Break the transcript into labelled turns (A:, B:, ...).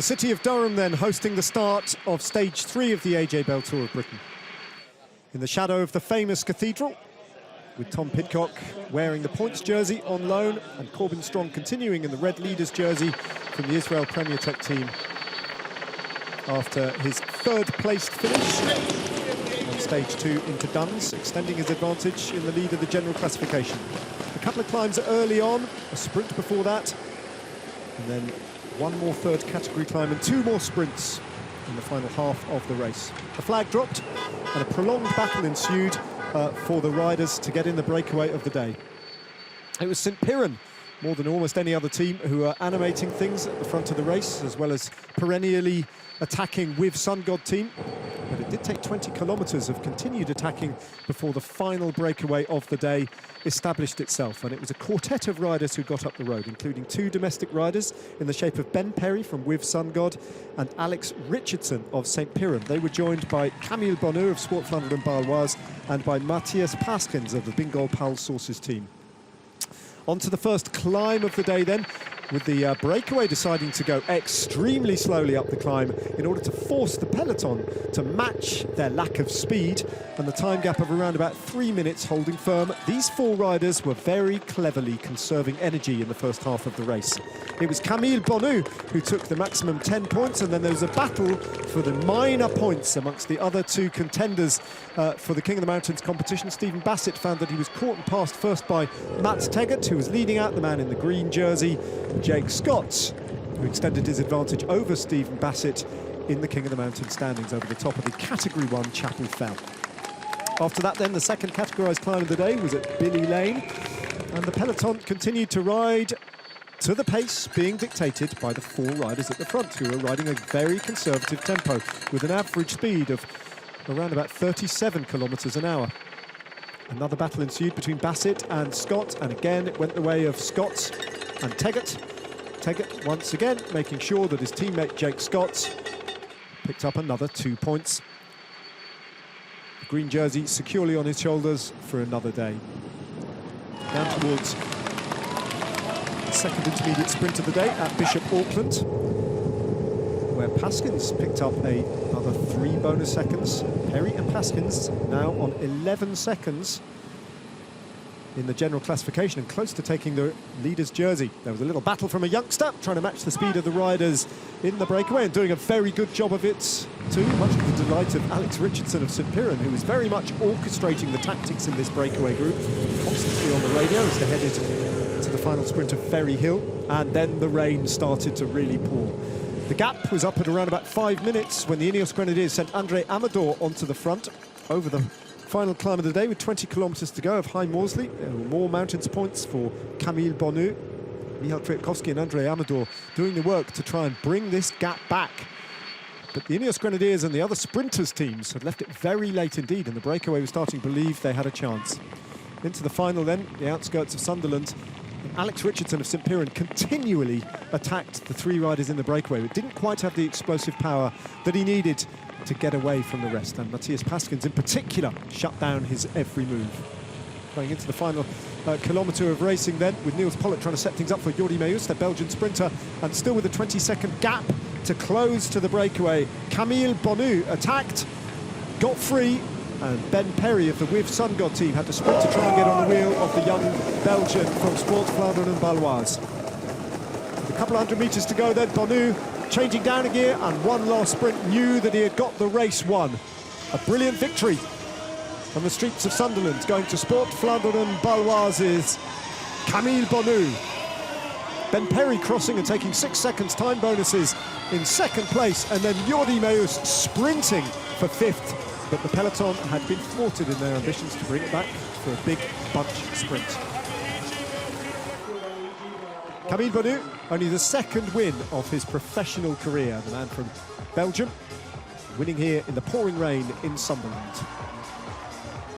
A: The city of Durham then hosting the start of stage 3 of the AJ Bell Tour of Britain. In the shadow of the famous cathedral, with Tom Pidcock wearing the points jersey on loan and Corbin Strong continuing in the red leaders jersey from the Israel Premier Tech team after his third-placed finish on stage 2 into Duns, extending his advantage in the lead of the general classification. A couple of climbs early on, a sprint before that, and then one more third category climb and 2 more sprints in the final half of the race. The flag dropped and a prolonged battle ensued for the riders to get in the breakaway of the day. It was St Piran, more than almost any other team, who are animating things at the front of the race, as well as perennially attacking with Sun God team. But it did take 20 kilometres of continued attacking before the final breakaway of the day established itself. And it was a quartet of riders who got up the road, including 2 domestic riders in the shape of Ben Perry from With Sun God and Alex Richardson of St Piran. They were joined by Camille Bonneau of Sport Flandre and Baloise and by Matthias Paskens of the Bingo Paul Sources team. On to the first climb of the day then, with the breakaway deciding to go extremely slowly up the climb in order to force the peloton to match their lack of speed, and the time gap of around about 3 minutes holding firm. These 4 riders were very cleverly conserving energy in the first half of the race. It was Camille Bonneau who took the maximum 10 points, and then there was a battle for the minor points amongst the other 2 contenders for the King of the Mountains competition. Stephen Bassett found that he was caught and passed first by Matt Teggett, who was leading out, the man in the green jersey. Jake Scott, who extended his advantage over Stephen Bassett in the King of the Mountain standings over the top of the Category 1 Chapel Fell. After that then, the second categorised climb of the day was at Billy Lane, and the peloton continued to ride to the pace being dictated by the 4 riders at the front, who were riding a very conservative tempo with an average speed of around about 37 kilometres an hour. Another battle ensued between Bassett and Scott, and again it went the way of Scott and Teggett. Teggett once again making sure that his teammate Jake Scott picked up another 2 points. The green jersey securely on his shoulders for another day. Down towards the second intermediate sprint of the day at Bishop Auckland, where Paskens picked up another 3 bonus seconds. Perry and Paskens now on 11 seconds in the general classification and close to taking the leader's jersey. There was a little battle from a youngster trying to match the speed of the riders in the breakaway, and doing a very good job of it too, much to the delight of Alex Richardson of St Piran, who was very much orchestrating the tactics in this breakaway group, constantly on the radio as they headed to the final sprint of Ferry Hill, and then the rain started to really pour. The gap was up at around about 5 minutes when the Ineos Grenadiers sent Andre Amador onto the front over the final climb of the day with 20 kilometres to go of High Morsley. There were more mountains points for Camille Bonneau, Michal Kwiatkowski and Andre Amador doing the work to try and bring this gap back. But the Ineos Grenadiers and the other sprinters teams had left it very late indeed, and the breakaway was starting to believe they had a chance. Into the final then, the outskirts of Sunderland, Alex Richardson of St Piran continually attacked the 3 riders in the breakaway, but didn't quite have the explosive power that he needed to get away from the rest, and Matthias Paskens in particular shut down his every move. Going into the final kilometre of racing then, with Niels Pollitt trying to set things up for Jordi Meus, the Belgian sprinter, and still with a 20-second gap to close to the breakaway. Camille Bonneau attacked, got free, and Ben Perry of the With Sun God team had to sprint to try and get on the wheel of the young Belgian from Sport Flandre and Baloise. With a couple of 100 metres to go then, Bonneau changing down a gear, and one last sprint, knew that he had got the race won. A brilliant victory on the streets of Sunderland, going to Sport Flandre and Baloise's Camille Bonneau. Ben Perry crossing and taking 6 seconds time bonuses in second place, and then Jordi Meus sprinting for 5th. But the peloton had been thwarted in their ambitions to bring it back for a big bunch sprint. Camille Bonneau, only the 2nd win of his professional career, the man from Belgium, winning here in the pouring rain in Sunderland.